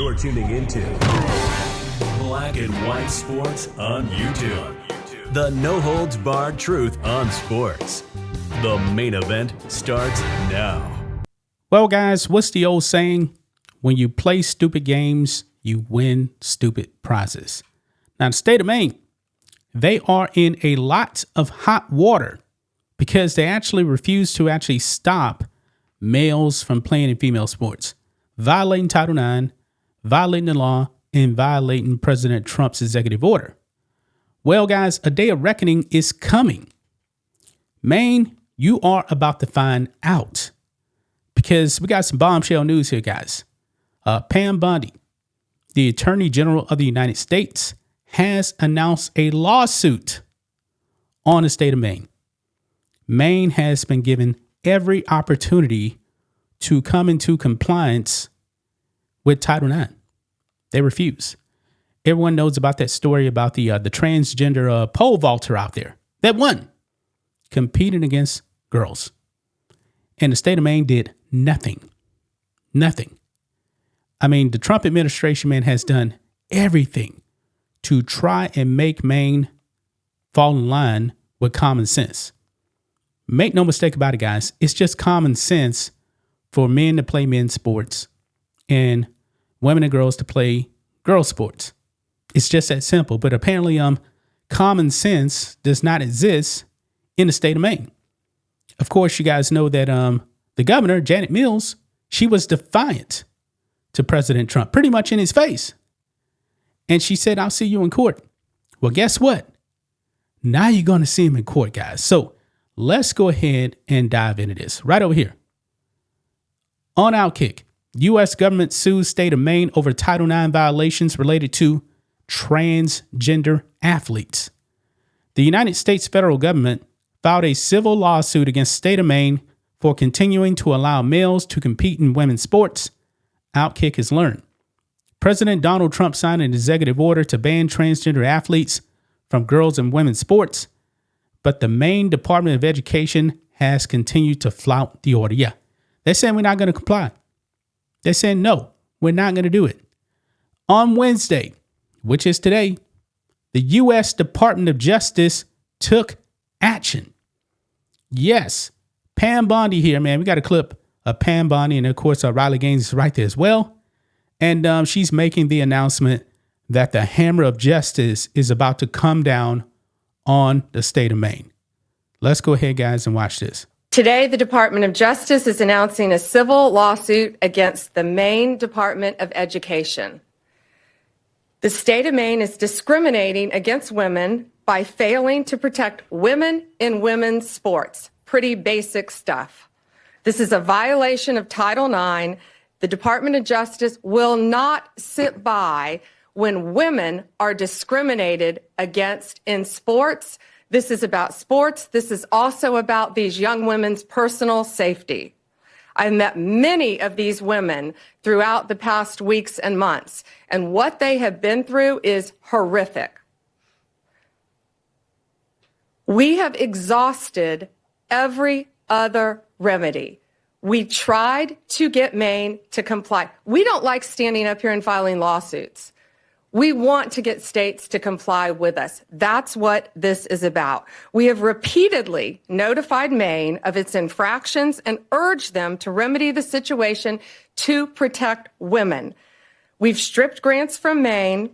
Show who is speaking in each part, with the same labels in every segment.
Speaker 1: You're tuning into Black and White Sports on YouTube. The no-holds-barred truth on sports. The main event starts now.
Speaker 2: Well, guys, what's the old saying? When you play stupid games, you win stupid prizes. Now, the state of Maine, they are in a lot of hot water because they actually refuse to actually stop males from playing in female sports, violating Title IX, violating the law, and violating President Trump's executive order. Well, guys, a day of reckoning is coming. Maine, you are about to find out because we got some bombshell news here, guys. Pam Bondi, the Attorney General of the United States, has announced a lawsuit on the state of Maine. Maine has been given every opportunity to come into compliance with Title IX. They refuse. Everyone knows about that story about the transgender pole vaulter out there that won, competing against girls. And the state of Maine did nothing. Nothing. I mean, the Trump administration, man, has done everything to try and make Maine fall in line with common sense. Make no mistake about it, guys. It's just common sense for men to play men's sports and women and girls to play girls' sports. It's just that simple. But apparently, common sense does not exist in the state of Maine. Of course, you guys know that the governor, Janet Mills, she was defiant to President Trump, pretty much in his face. And she said, "I'll see you in court." Well, guess what? Now you're going to see him in court, guys. So let's go ahead and dive into this right over here. On Outkick, U.S. government sues state of Maine over Title IX violations related to transgender athletes. The United States federal government filed a civil lawsuit against state of Maine for continuing to allow males to compete in women's sports. Outkick has learned. President Donald Trump signed an executive order to ban transgender athletes from girls and women's sports, but the Maine Department of Education has continued to flout the order. Yeah, they're saying we're not going to comply. They're saying, no, we're not going to do it. On Wednesday, which is today, the U.S. Department of Justice took action. Yes, Pam Bondi here, man. We got a clip of Pam Bondi, and of course, Riley Gaines is right there as well. And she's making the announcement that the hammer of justice is about to come down on the state of Maine. Let's go ahead, guys, and watch this.
Speaker 3: Today, the Department of Justice is announcing a civil lawsuit against the Maine Department of Education. The state of Maine is discriminating against women by failing to protect women in women's sports. Pretty basic stuff. This is a violation of Title IX. The Department of Justice will not sit by when women are discriminated against in sports. This is about sports. This is also about these young women's personal safety. I've met many of these women throughout the past weeks and months, and what they have been through is horrific. We have exhausted every other remedy. We tried to get Maine to comply. We don't like standing up here and filing lawsuits. We want to get states to comply with us. That's what this is about. We have repeatedly notified Maine of its infractions and urged them to remedy the situation to protect women. We've stripped grants from Maine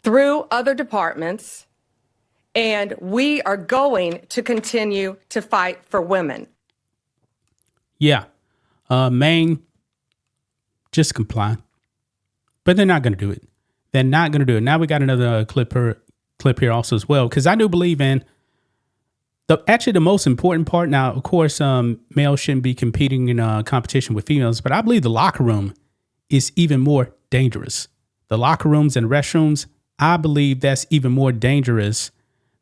Speaker 3: through other departments, and we are going to continue to fight for women.
Speaker 2: Yeah, Maine, just comply. But they're not going to do it. They're not going to do it. Now we got another clip here also as well, because I do believe in the most important part. Now, of course, males shouldn't be competing in competition with females, but I believe the locker room is even more dangerous. The locker rooms and restrooms, I believe that's even more dangerous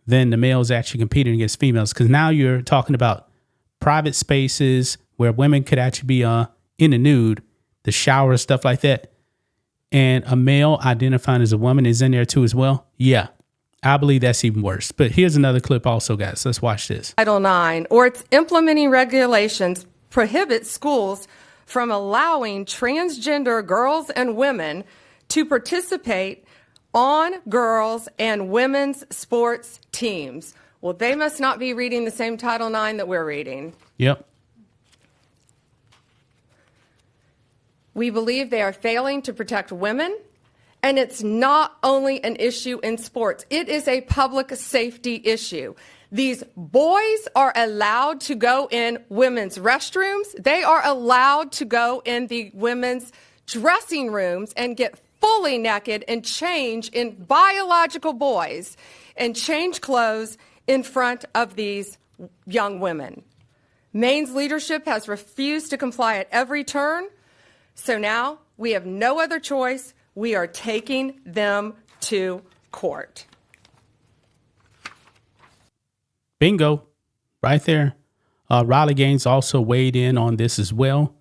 Speaker 2: than the males actually competing against females, because now you're talking about private spaces where women could actually be in the nude, the shower, stuff like that. And a male identifying as a woman is in there too as well. Yeah, I believe that's even worse. But here's another clip also, guys. Let's watch this.
Speaker 3: Title IX or its implementing regulations prohibit schools from allowing transgender girls and women to participate on girls' and women's sports teams. Well, they must not be reading the same Title IX that we're reading.
Speaker 2: Yep.
Speaker 3: We believe they are failing to protect women, and it's not only an issue in sports. It is a public safety issue. These boys are allowed to go in women's restrooms. They are allowed to go in the women's dressing rooms and get fully naked and change in biological boys and change clothes in front of these young women. Maine's leadership has refused to comply at every turn, so now we have no other choice. We are taking them to court.
Speaker 2: Bingo, right there. Riley Gaines also weighed in on this as well.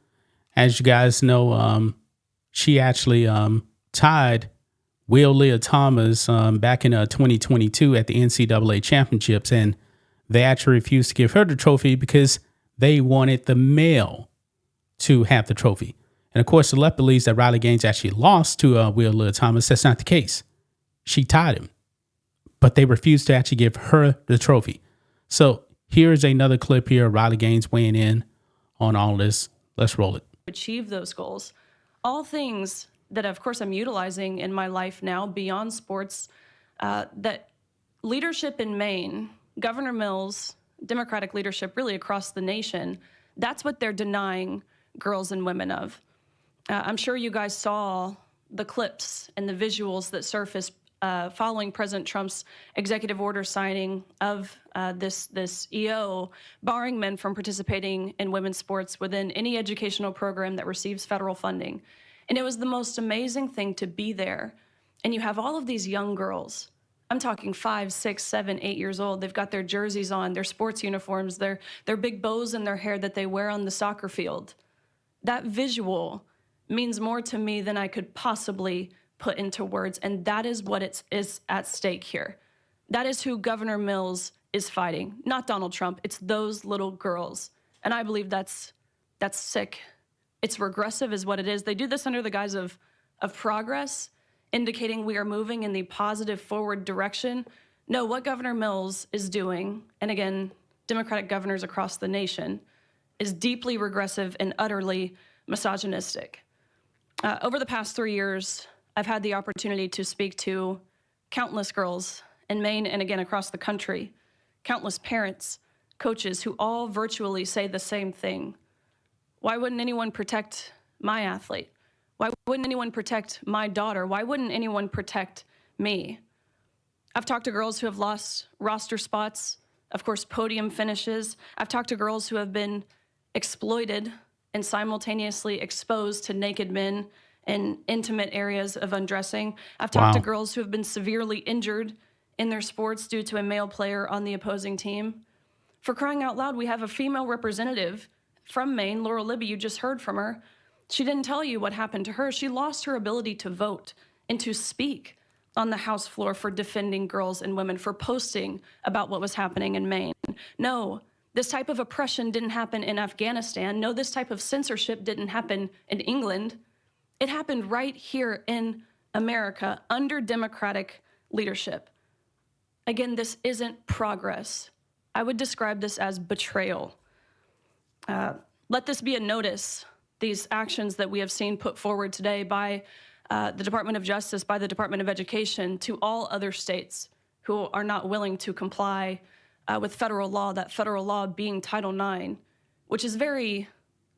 Speaker 2: As you guys know, she actually tied Will Leah Thomas back in 2022 at the NCAA championships, and they actually refused to give her the trophy because they wanted the male to have the trophy. And of course, the left believes that Riley Gaines actually lost to Will Leah Thomas. That's not the case. She tied him, but they refused to actually give her the trophy. So here's another clip here of Riley Gaines weighing in on all this. Let's roll it.
Speaker 4: Achieve those goals. All things that, of course, I'm utilizing in my life now beyond sports, that leadership in Maine, Governor Mills, Democratic leadership really across the nation, that's what they're denying girls and women of. I'm sure you guys saw the clips and the visuals that surfaced following President Trump's executive order signing of this EO, barring men from participating in women's sports within any educational program that receives federal funding. And it was the most amazing thing to be there. And you have all of these young girls. I'm talking 5, 6, 7, 8 years old. They've got their jerseys on, their sports uniforms, their big bows in their hair that they wear on the soccer field. That visual means more to me than I could possibly put into words, and that is what is at stake here. That is who Governor Mills is fighting, not Donald Trump. It's those little girls, and I believe that's sick. It's regressive is what it is. They do this under the guise of progress, indicating we are moving in the positive forward direction. No, what Governor Mills is doing, and again, Democratic governors across the nation, is deeply regressive and utterly misogynistic. Over the past 3 years, I've had the opportunity to speak to countless girls in Maine and again across the country, countless parents, coaches who all virtually say the same thing. Why wouldn't anyone protect my athlete? Why wouldn't anyone protect my daughter? Why wouldn't anyone protect me? I've talked to girls who have lost roster spots, of course, podium finishes. I've talked to girls who have been exploited and simultaneously exposed to naked men in intimate areas of undressing. I've talked to girls who have been severely injured in their sports due to a male player on the opposing team. For crying out loud, we have a female representative from Maine, Laura Libby, you just heard from her. She didn't tell you what happened to her. She lost her ability to vote and to speak on the House floor for defending girls and women, for posting about what was happening in Maine. No, this type of oppression didn't happen in Afghanistan. No, this type of censorship didn't happen in England. It happened right here in America under Democratic leadership. Again, this isn't progress. I would describe this as betrayal. Let this be a notice, these actions that we have seen put forward today by the Department of Justice, by the Department of Education, to all other states who are not willing to comply with federal law, that federal law being Title IX, which is very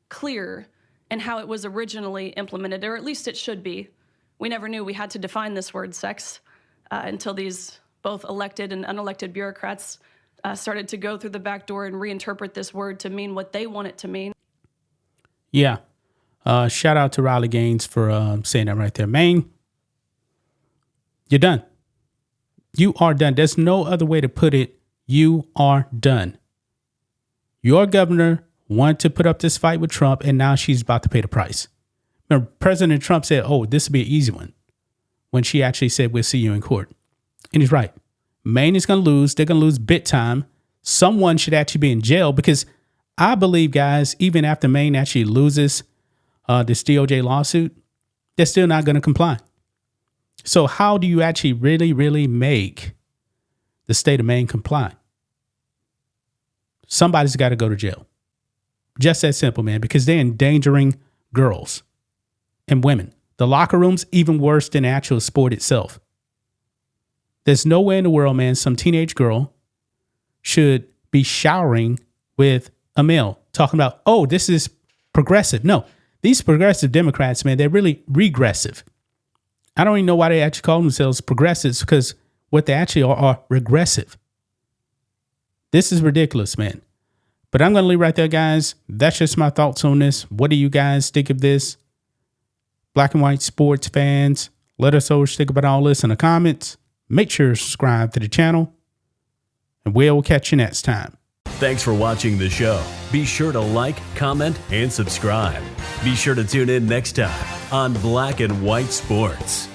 Speaker 4: clear in how it was originally implemented, or at least it should be. We never knew we had to define this word sex until these both elected and unelected bureaucrats started to go through the back door and reinterpret this word to mean what they want it to mean.
Speaker 2: Yeah. Shout out to Riley Gaines for saying that right there. Maine, you're done. You are done. There's no other way to put it. You are done. Your governor wanted to put up this fight with Trump, and now she's about to pay the price. Remember, President Trump said, oh, this will be an easy one, when she actually said, we'll see you in court. And he's right. Maine is going to lose. They're going to lose big time. Someone should actually be in jail, because I believe, guys, even after Maine actually loses, this DOJ lawsuit, they're still not going to comply. So how do you actually really make the state of Maine comply? Somebody's got to go to jail. Just that simple, man, because they're endangering girls and women. The locker room's even worse than the actual sport itself. There's nowhere in the world, man, some teenage girl should be showering with a male, talking about, oh, this is progressive. No, these progressive Democrats, man, they're really regressive. I don't even know why they actually call themselves progressives, because what they actually are regressive. This is ridiculous, man. But I'm going to leave right there, guys. That's just my thoughts on this. What do you guys think of this? Black and white sports fans, let us know what you think about all this in the comments. Make sure to subscribe to the channel, and we'll catch you next time.
Speaker 1: Thanks for watching the show. Be sure to like, comment, and subscribe. Be sure to tune in next time on Black and White Sports.